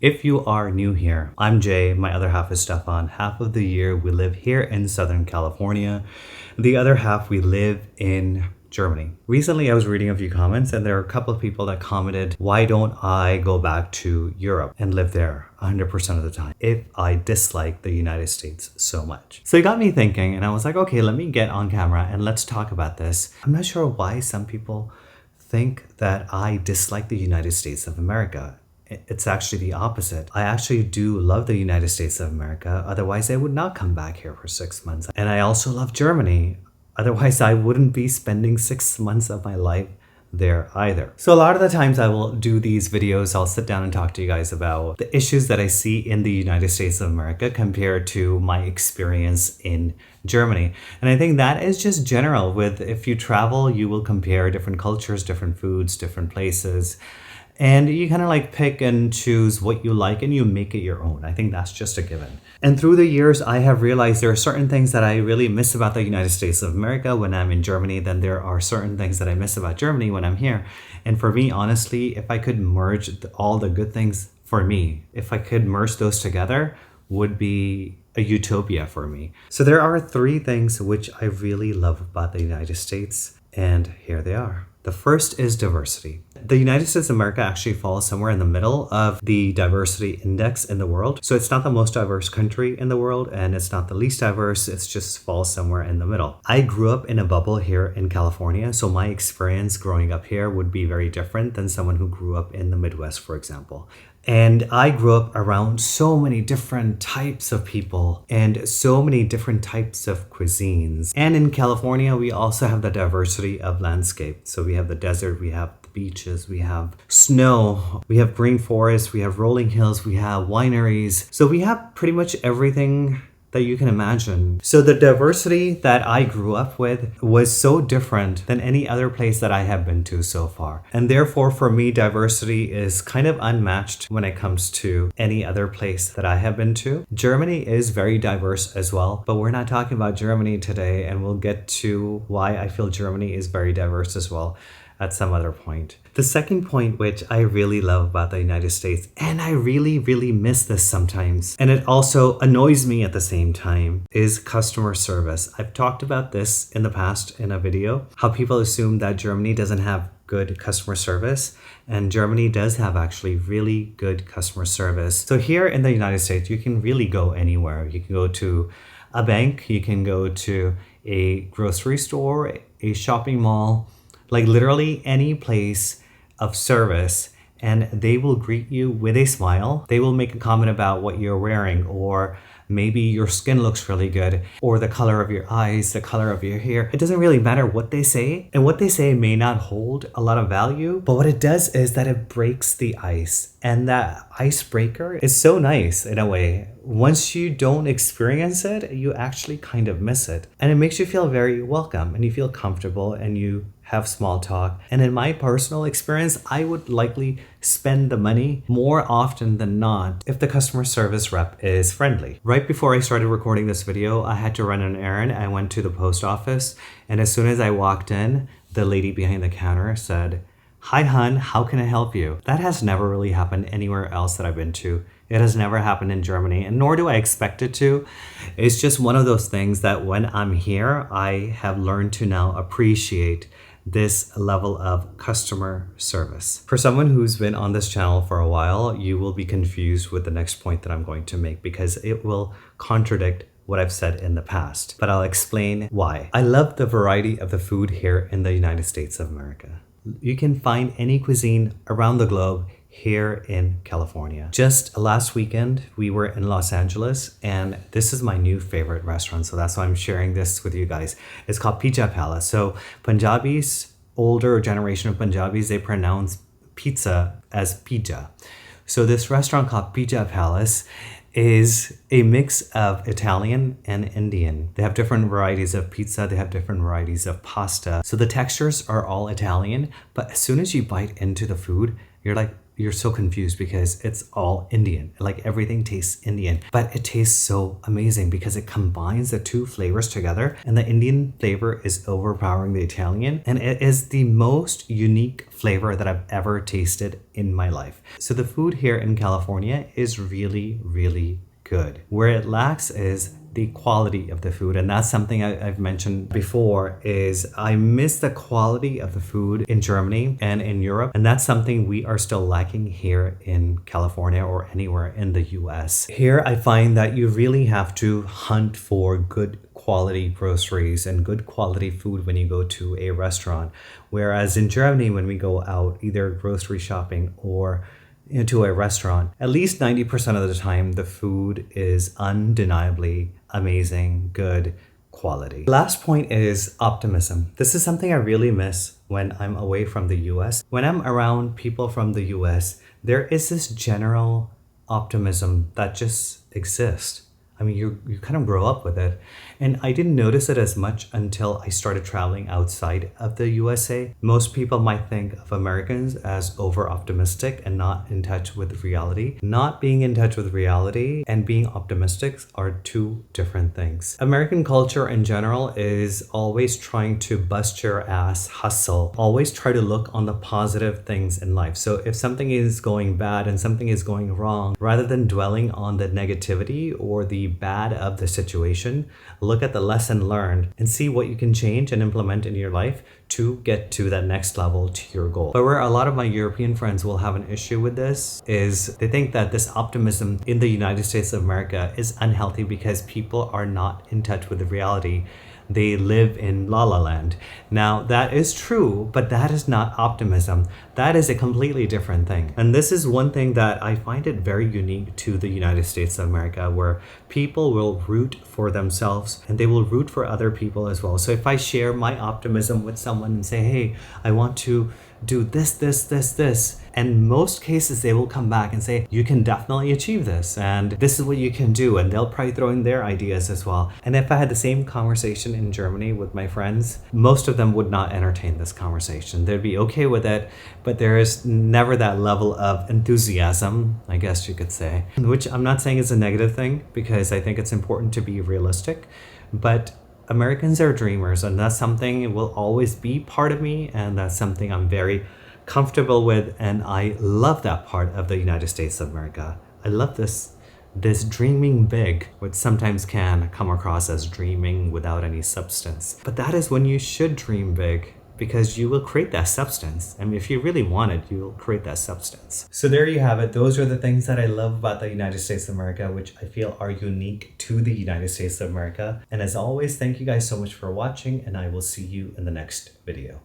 If you are new here, I'm Jay, my other half is Stefan. Half of the year we live here in Southern California. The other half we live in Germany. Recently I was reading a few comments and there are a couple of people that commented, why don't I go back to Europe and live there 100% of the time if I dislike the United States so much? So it got me thinking and I was like, okay, let me get on camera and let's talk about this. I'm not sure why some people think that I dislike the United States of America. It's actually the opposite. I actually do love the United States of America. Otherwise, I would not come back here for 6 months. And I also love Germany. Otherwise, I wouldn't be spending 6 months of my life there either. So a lot of the times I will do these videos, I'll sit down and talk to you guys about the issues that I see in the United States of America compared to my experience in Germany. And I think that is just general with if you travel, you will compare different cultures, different foods, different places. And you kind of like pick and choose what you like and you make it your own. I think that's just a given. And through the years, I have realized there are certain things that I really miss about the United States of America when I'm in Germany. Then there are certain things that I miss about Germany when I'm here. And for me, honestly, if I could merge all the good things for me, if I could merge those together, would be a utopia for me. So there are 3 things which I really love about the United States. And here they are. The first is diversity. The United States of America actually falls somewhere in the middle of the diversity index in the world. So it's not the most diverse country in the world and it's not the least diverse. It just falls somewhere in the middle. I grew up in a bubble here in California. So my experience growing up here would be very different than someone who grew up in the Midwest, for example. And I grew up around so many different types of people and so many different types of cuisines. And in California, we also have the diversity of landscape. So we have the desert, we have the beaches, we have snow, we have green forests, we have rolling hills, we have wineries. So we have pretty much everything that you can imagine. So the diversity that I grew up with was so different than any other place that I have been to so far. And therefore for me, diversity is kind of unmatched when it comes to any other place that I have been to. Germany is very diverse as well, but we're not talking about Germany today, and we'll get to why I feel Germany is very diverse as well at some other point. The second point, which I really love about the United States, and I really miss this sometimes, and it also annoys me at the same time, is customer service. I've talked about this in the past in a video, how people assume that Germany doesn't have good customer service, and Germany does have actually really good customer service. So here in the United States, you can really go anywhere. You can go to a bank, you can go to a grocery store, a shopping mall, like literally any place of service, and they will greet you with a smile. They will make a comment about what you're wearing, or maybe your skin looks really good, or the color of your eyes, the color of your hair. It doesn't really matter what they say, and what they say may not hold a lot of value, but what it does is that it breaks the ice, and that icebreaker is so nice in a way. Once you don't experience it, you actually kind of miss it, and it makes you feel very welcome, and you feel comfortable, and you have small talk. And in my personal experience, I would likely spend the money more often than not if the customer service rep is friendly. Right before I started recording this video, I had to run an errand. I went to the post office, and as soon as I walked in, the lady behind the counter said, "Hi hun, how can I help you?" That has never really happened anywhere else that I've been to. It has never happened in Germany, and nor do I expect it to. It's just one of those things that when I'm here, I have learned to now appreciate this level of customer service. For someone who's been on this channel for a while, you will be confused with the next point that I'm going to make because it will contradict what I've said in the past, but I'll explain why. I love the variety of the food here in the United States of America. You can find any cuisine around the globe here in California. Just last weekend, we were in Los Angeles, and this is my new favorite restaurant, so that's why I'm sharing this with you guys. It's called Pizza Palace. So Punjabis, older generation of Punjabis, they pronounce pizza as pizza. So this restaurant called Pizza Palace is a mix of Italian and Indian. They have different varieties of pizza, they have different varieties of pasta. So the textures are all Italian, but as soon as you bite into the food, you're like, you're so confused because it's all Indian. Like everything tastes Indian, but it tastes so amazing because it combines the two flavors together, and the Indian flavor is overpowering the Italian, and it is the most unique flavor that I've ever tasted in my life. So the food here in California is really, really good. Where it lacks is the quality of the food, and that's something I've mentioned before, is I miss the quality of the food in Germany and in Europe, and that's something we are still lacking here in California or anywhere in the US. Here I find that you really have to hunt for good quality groceries and good quality food when you go to a restaurant, whereas in Germany, when we go out either grocery shopping or into a restaurant, at least 90% of the time the food is undeniably amazing, good quality. Last point is optimism. This is something I really miss when I'm away from the US. When I'm around people from the US, there is this general optimism that just exists. I mean, you kind of grow up with it. And I didn't notice it as much until I started traveling outside of the USA. Most people might think of Americans as over optimistic and not in touch with reality. Not being in touch with reality and being optimistic are two different things. American culture in general is always trying to bust your ass hustle. Always try to look on the positive things in life. So if something is going bad and something is going wrong, rather than dwelling on the negativity or the bad of the situation, look at the lesson learned and see what you can change and implement in your life to get to that next level, to your goal. But where a lot of my European friends will have an issue with this is they think that this optimism in the United States of America is unhealthy because people are not in touch with the reality. They live in La La Land. Now, that is true, but that is not optimism. That is a completely different thing. And this is one thing that I find it very unique to the United States of America, where people will root for themselves and they will root for other people as well. So if I share my optimism with someone and say, hey, I want to do this, and most cases they will come back and say, you can definitely achieve this, and this is what you can do, and they'll probably throw in their ideas as well. And if I had the same conversation in Germany with my friends, most of them would not entertain this conversation. They'd be okay with it, but there is never that level of enthusiasm, I guess you could say, which I'm not saying is a negative thing, because I think it's important to be realistic, but Americans are dreamers, and that's something that will always be part of me, and that's something I'm very comfortable with, and I love that part of the United States of America. I love this dreaming big, which sometimes can come across as dreaming without any substance. But that is when you should dream big, because you will create that substance. I mean, if you really want it, you will create that substance. So there you have it. Those are the things that I love about the United States of America, which I feel are unique to the United States of America. And as always, thank you guys so much for watching, and I will see you in the next video.